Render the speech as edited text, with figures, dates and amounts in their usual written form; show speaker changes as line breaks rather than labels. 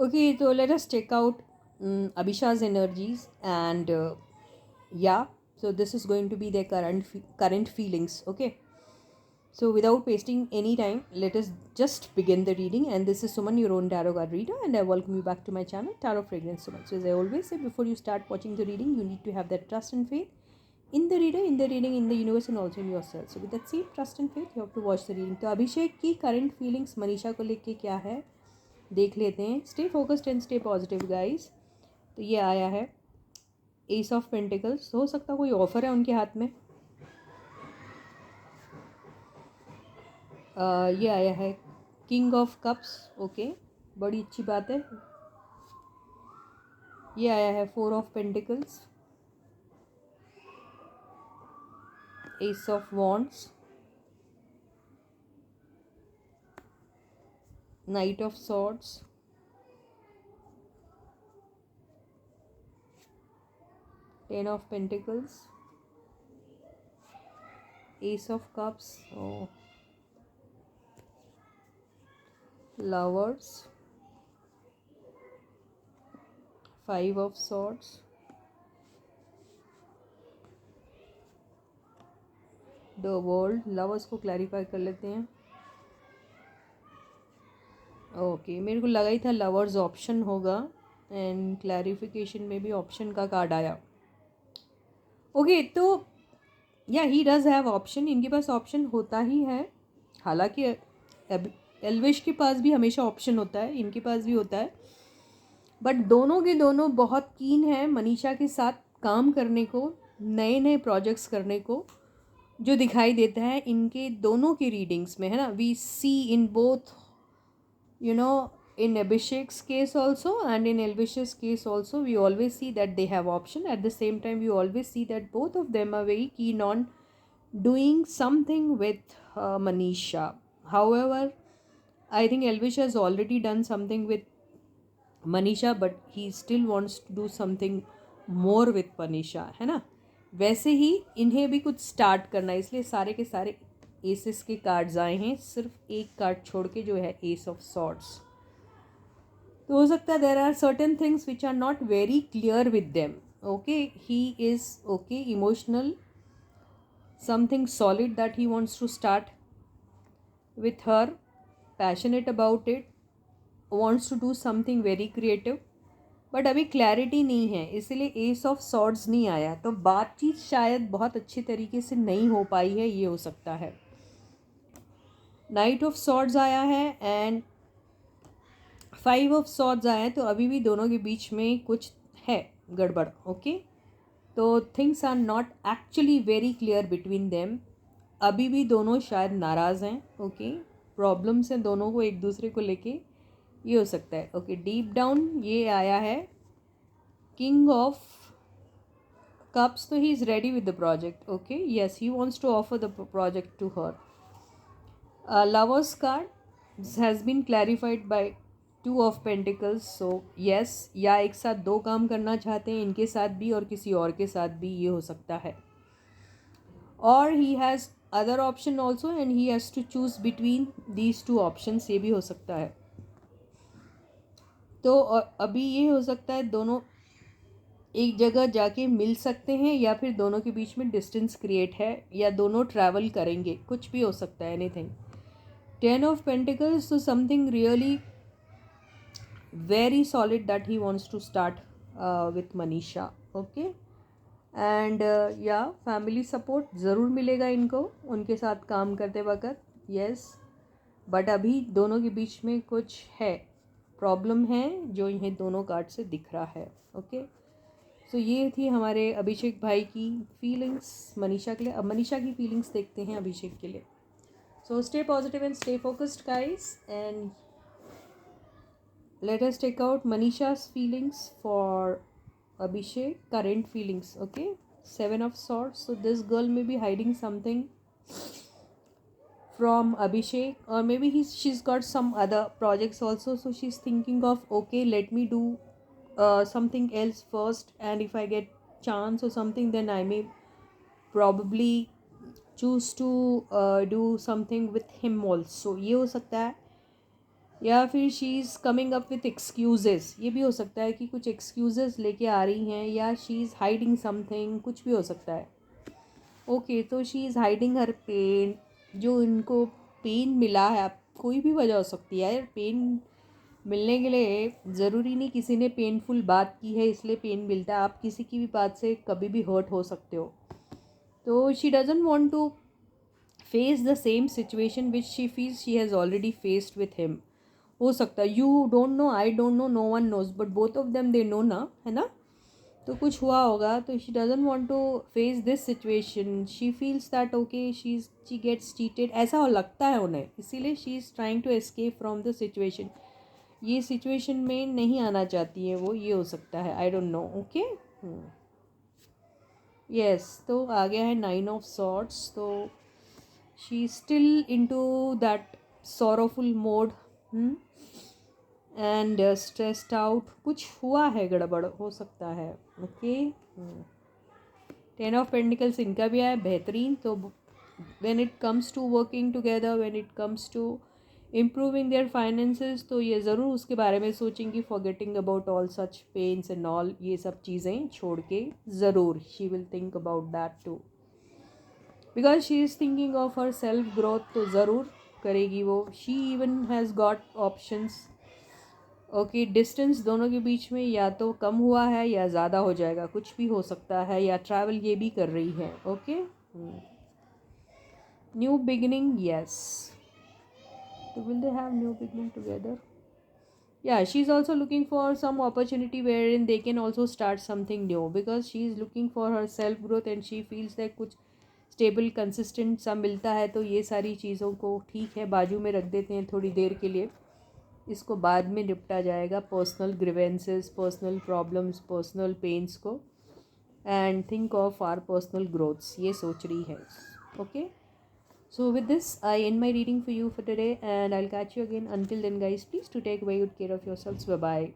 Okay, so let us check out Abhisha's energies and yeah, so this is going to be their current feelings. Okay, so without wasting any time, let us just begin the reading. And this is Suman, your own tarot card reader, and I welcome you back to my channel, Tarot Fragrance Suman. So as I always say, before you start watching the reading, you need to have that trust and faith in the reader, in the reading, in the universe, and also in yourself. So with that same trust and faith, you have to watch the reading. तो अभिषेक की current feelings Manisha को लेके क्या है देख लेते हैं. Stay focused and stay positive guys. तो ये आया है एस ऑफ पेंटिकल्स. हो सकता कोई ऑफर है उनके हाथ में. ये आया है किंग ऑफ कप्स. ओके, बड़ी अच्छी बात है. ये आया है four of pentacles, S of wands, night of swords, ten of pentacles, S of cups, lovers, five of swords, the world. Lovers को क्लैरिफाई कर लेते हैं. ओके, मेरे को लगा ही था लवर्स ऑप्शन होगा एंड क्लैरिफिकेशन में भी ऑप्शन का कार्ड आया. ओके, तो या ही डज़ हैव ऑप्शन. इनके पास ऑप्शन होता ही है. हालांकि एल्विश के पास भी हमेशा ऑप्शन होता है, इनके पास भी होता है. बट दोनों के दोनों बहुत कीन हैं मनीषा के साथ काम करने को, नए नए प्रोजेक्ट्स करने को, जो दिखाई देता है इनके दोनों की रीडिंग्स में, है ना. We see in both, you know, in Abhishek's case also and in Elvish's case also, we always see that they have option. At the same time, we always see that both of them are very keen on doing something with Manisha. However, I think Elvish has already done something with Manisha, but he still wants to do something more with Manisha, है ना. वैसे ही इन्हें भी कुछ start करना है, इसलिए सारे के सारे एसेस के कार्ड्स आए हैं. सिर्फ एक कार्ड छोड़ के जो है एस ऑफ सॉर्ड्स. तो हो सकता है there are certain things which are not very clear with them. Okay, he is okay emotional, something solid that he wants to start with her, passionate about it, wants to do something very creative. But अभी clarity नहीं है, इसीलिए S of swords नहीं आया. तो बातचीत शायद बहुत अच्छी तरीके से नहीं हो पाई है, ये हो सकता है. नाइट ऑफ सॉर्ड्स आया है एंड फाइव ऑफ सॉर्ड्स आया है. तो अभी भी दोनों के बीच में कुछ है गड़बड़. ओके, तो things are not actually very clear between them. अभी भी दोनों शायद नाराज़ हैं. ओके, प्रॉब्लम्स हैं दोनों को एक दूसरे को लेके, ये हो सकता है. ओके, डीप डाउन ये आया है किंग ऑफ कप्स. तो he is ready with the project. Okay, yes, he wants to offer the project to her. Lovers card has been clarified by two of pentacles. So yes, या एक साथ दो काम करना चाहते हैं, इनके साथ भी और किसी और के साथ भी, ये हो सकता है. और he has other option also and he has to choose between these two options, ये भी हो सकता है. तो अभी ये हो सकता है दोनों एक जगह जाके मिल सकते हैं, या फिर दोनों के बीच में डिस्टेंस क्रिएट है, या दोनों ट्रैवल करेंगे, कुछ भी हो सकता है, एनीथिंग. टेन ऑफ पेंटिकल्स, तो something really very solid that he wants to start with Manisha. Okay, and या फैमिली सपोर्ट ज़रूर मिलेगा इनको उनके साथ काम करते वक्त. येस, बट अभी दोनों के बीच में कुछ है, प्रॉब्लम है जो इन्हें दोनों कार्ड से दिख रहा है. ओके, सो ये थी हमारे अभिषेक भाई की फीलिंग्स मनीषा के लिए. अब मनीषा की फीलिंग्स देखते हैं अभिषेक के लिए. So stay positive and stay focused guys, and let us take out Manisha's feelings for Abhishek, current feelings. Okay, seven of swords. So this girl may be hiding something from Abhishek, or maybe she's got some other projects also, so she's thinking of, okay, let me do something else first, and if I get chance or something, then I may probably choose to do something with him also. ये हो सकता है. या फिर she is coming up with excuses, ये भी हो सकता है कि कुछ एक्सक्यूजेस लेके आ रही हैं, या शी इज़ हाइडिंग समथिंग, कुछ भी हो सकता है। ओके, तो she is hiding her pain, जो इनको पेन मिला है, आप कोई भी वजह हो सकती है यार, पेन मिलने के लिए ज़रूरी नहीं किसी ने पेनफुल बात की है इसलिए पेन मिलता है, आप किसी की भी बात से कभी भी हर्ट हो सकते हो। तो she doesn't want to face the same situation which she feels she has already faced with him. हो सकता है, you don't know, I don't know, no one knows, but both of them they know ना, है ना। तो कुछ हुआ होगा, तो she doesn't want to face this situation, she feels that okay she gets cheated, ऐसा लगता है उन्हें, इसीलिए she is trying to escape from the situation. ये सिचुएशन में नहीं आना चाहती है वो, ये हो सकता है, आई डोंट नो। ओके, यस, तो आ गया है 9 ऑफ सॉर्ट्स। तो she still into that sorrowful mode and stressed out, कुछ हुआ है, गड़बड़ हो सकता है। ओके, 10 ऑफ पेंटिकल्स इनका भी आया, बेहतरीन। तो when it comes to working together, when it comes to improving their finances, तो ये ज़रूर उसके बारे में सोचेंगी, forgetting about all such pains and all, ये सब चीज़ें छोड़ के ज़रूर she will think about that too, because she is thinking of her self growth, तो ज़रूर करेगी वो। She even has got options. Okay, distance दोनों के बीच में या तो कम हुआ है या ज़्यादा हो जाएगा, कुछ भी हो सकता है, या ट्रैवल ये भी कर रही है। ओके, न्यू बिगिनिंग, यस, तो will they have new beginning together? Yeah, she's also looking for some opportunity wherein they can also start something new, because she is looking for her self growth and she feels that कुछ stable consistent सा मिलता है। तो ये सारी चीज़ों को ठीक है बाजू में रख देते हैं थोड़ी देर के लिए, इसको बाद में निपटा जाएगा, personal grievances, personal problems, personal pains को, and think of our personal growths, ये सोच रही है। Okay, so with this I end my reading for you for today, and I'll catch you again. Until then guys, please to take very good care of yourselves. Bye bye.